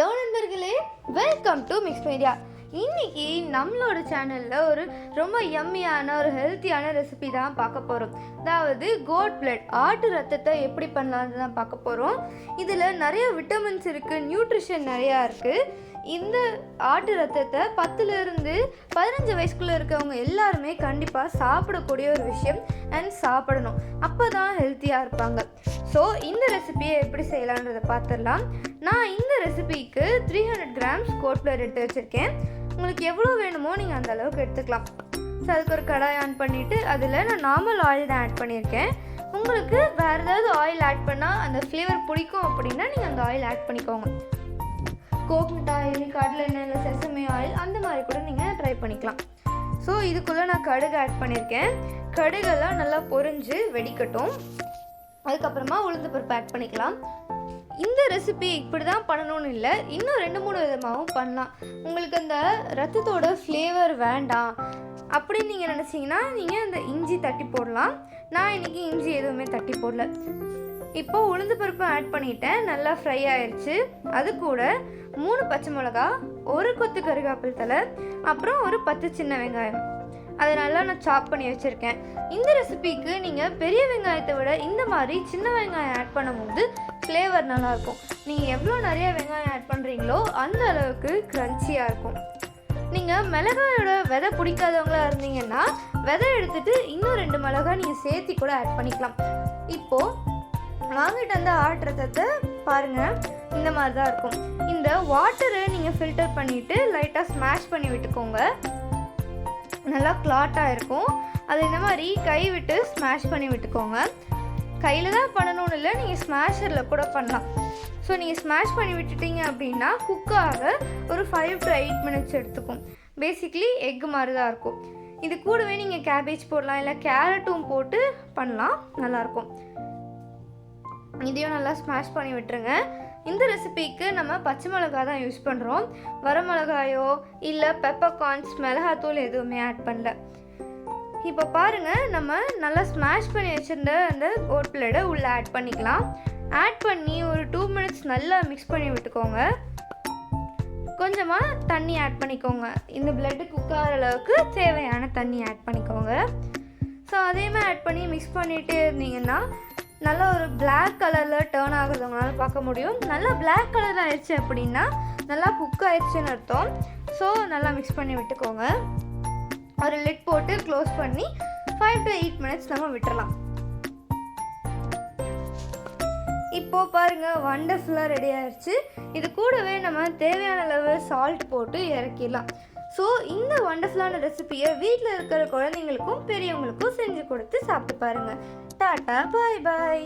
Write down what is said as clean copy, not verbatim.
Hello நண்பர்களே, welcome to mix media. இன்னைக்கு நம்மளோட சேனலில் ஒரு ரொம்ப யம்மியான ஒரு ஹெல்த்தியான ரெசிபி தான் பார்க்க போகிறோம். அதாவது கோட் பிளட், ஆட்டு ரத்தத்தை எப்படி பண்ணலான்னு தான் பார்க்க போகிறோம். இதில் நிறைய விட்டமின்ஸ் இருக்குது, நியூட்ரிஷன் நிறையா இருக்குது. இந்த ஆட்டு ரத்தத்தை 10லேருந்து 15 வயசுக்குள்ளே இருக்கவங்க எல்லாருமே கண்டிப்பாக சாப்பிடக்கூடிய ஒரு விஷயம் அண்ட் சாப்பிடணும். அப்போ தான் ஹெல்த்தியாக இருப்பாங்க. ஸோ இந்த ரெசிபியை எப்படி செய்யலான்றதை பார்த்துடலாம். நான் இந்த ரெசிபிக்கு 300 கிராம்ஸ் கோட் பிளட் எடுத்து வச்சுருக்கேன். உங்களுக்கு எவ்வளோ வேணுமோ நீங்கள் அந்த அளவுக்கு எடுத்துக்கலாம். ஸோ அதுக்கு ஒரு கடாய் ஆன் பண்ணிவிட்டு அதில் நான் நார்மல் ஆயில் தான் ஆட் பண்ணியிருக்கேன். உங்களுக்கு வேறு ஏதாவது ஆயில் ஆட் பண்ணால் அந்த ஃப்ளேவர் பிடிக்கும் அப்படின்னா நீங்கள் அந்த ஆயில் ஆட் பண்ணிக்கோங்க. கோகனட் ஆயில், கடலை எண்ணெய், இல்லை செசமி ஆயில் அந்த மாதிரி கூட நீங்கள் ட்ரை பண்ணிக்கலாம். ஸோ இதுக்குள்ளே நான் கடுகு ஆட் பண்ணியிருக்கேன். கடுகெல்லாம் நல்லா பொரிஞ்சு வெடிக்கட்டும். அதுக்கப்புறமா உளுந்து பருப்பு ஆட் பண்ணிக்கலாம். இந்த ரெசிபி இப்படி தான் பண்ணணும்னு இல்லை, இன்னும் 2-3 விதமாகவும் பண்ணலாம். உங்களுக்கு அந்த ரத்தத்தோட ஃப்ளேவர் வேண்டாம் அப்படின்னு நீங்கள் நினச்சிங்கன்னா நீங்கள் அந்த இஞ்சி தட்டி போடலாம். நான் இன்றைக்கி இஞ்சி எதுவுமே தட்டி போடல. இப்போது உளுந்து பருப்பு ஆட் பண்ணிட்டேன். நல்லா ஃப்ரை ஆயிடுச்சு. அது கூட 3 பச்சை மிளகா, ஒரு கொத்து கருவேப்பிலை தழை, அப்புறம் ஒரு 10 சின்ன வெங்காயம், அதை நல்லா நான் சாப் பண்ணி வச்சுருக்கேன். இந்த ரெசிபிக்கு நீங்கள் பெரிய வெங்காயத்தை விட இந்த மாதிரி சின்ன வெங்காயம் ஆட் பண்ணும்போது ஃப்ளேவர் நல்லாயிருக்கும். நீங்கள் எவ்வளோ நிறைய வெங்காயம் ஆட் பண்ணுறீங்களோ அந்த அளவுக்கு க்ரன்ச்சியாக இருக்கும். நீங்கள் மிளகாயோட விதை பிடிக்காதவங்களா இருந்தீங்கன்னா விதை எடுத்துகிட்டு இன்னும் 2 மிளகாய் நீங்கள் சேர்த்தி கூட ஆட் பண்ணிக்கலாம். இப்போது வாங்கிட்டு வந்த ஆட்டு ரத்தத்தை பாருங்கள், இந்த மாதிரி தான் இருக்கும். இந்த வாட்டரை நீங்கள் ஃபில்டர் பண்ணிவிட்டு லைட்டாக ஸ்மாஷ் பண்ணி விட்டுக்கோங்க. நல்லா கிளாட்டாக இருக்கும். அது இந்த மாதிரி கை விட்டு ஸ்மாஷ் பண்ணி விட்டுக்கோங்க. கையில் தான் பண்ணணும்னு இல்லை, நீங்கள் ஸ்மாஷரில் கூட பண்ணலாம். ஸோ நீங்கள் ஸ்மாஷ் பண்ணி விட்டுட்டீங்க அப்படின்னா குக்காக ஒரு 5 to 8 மினிட்ஸ் எடுத்துக்கும். பேசிக்லி எக்கு மாதிரி தான் இருக்கும். இது கூடவே நீங்கள் கேபேஜ் போடலாம், இல்லை கேரட்டும் போட்டு பண்ணலாம், நல்லாயிருக்கும். இதையும் நல்லா ஸ்மாஷ் பண்ணி விட்டுருங்க. இந்த ரெசிபிக்கு நம்ம பச்சை மிளகா தான் யூஸ் பண்ணுறோம். வரமிளகாயோ இல்லை பெப்பர்கார்ன்ஸ், மிளகாத்தூள் எதுவுமே ஆட் பண்ணல. இப்போ பாருங்கள், நம்ம நல்லா ஸ்மாஷ் பண்ணி வச்சுருந்த அந்த கோட் பிளட்டை உள்ளே ஆட் பண்ணிக்கலாம். ஆட் பண்ணி ஒரு 2 மினிட்ஸ் நல்லா மிக்ஸ் பண்ணி விட்டுக்கோங்க. கொஞ்சமாக தண்ணி ஆட் பண்ணிக்கோங்க. இந்த பிளட்டு குக் ஆகிற அளவுக்கு தேவையான தண்ணி ஆட் பண்ணிக்கோங்க. ஸோ அதையுமே ஆட் பண்ணி மிக்ஸ் பண்ணிகிட்டே இருந்தீங்கன்னா நல்லா ஒரு பிளாக் கலரில் டேர்ன் ஆகுறது உங்களால் பார்க்க முடியும். நல்லா பிளாக் கலர் ஆயிடுச்சு அப்படின்னா நல்லா குக் ஆயிடுச்சுன்னு அர்த்தம். ஸோ நல்லா மிக்ஸ் பண்ணி விட்டுக்கோங்க. ஒரு லிட் போட்டு க்ளோஸ் பண்ணி 5 to 8 மினிட்ஸ் நம்ம விட்டுறலாம். இப்போது பாருங்கள், வண்டர்ஃபுல்லாக ரெடி ஆயிடுச்சு. இது கூடவே நம்ம தேவையான அளவு சால்ட் போட்டு இறக்கிடலாம். ஸோ இந்த வண்டர்ஃபுல்லான ரெசிபியை வீட்டில் இருக்கிற குழந்தைங்களுக்கும் பெரியவங்களுக்கும் செஞ்சு கொடுத்து சாப்பிட்டு பாருங்கள். டாட்டா, பாய் பாய்.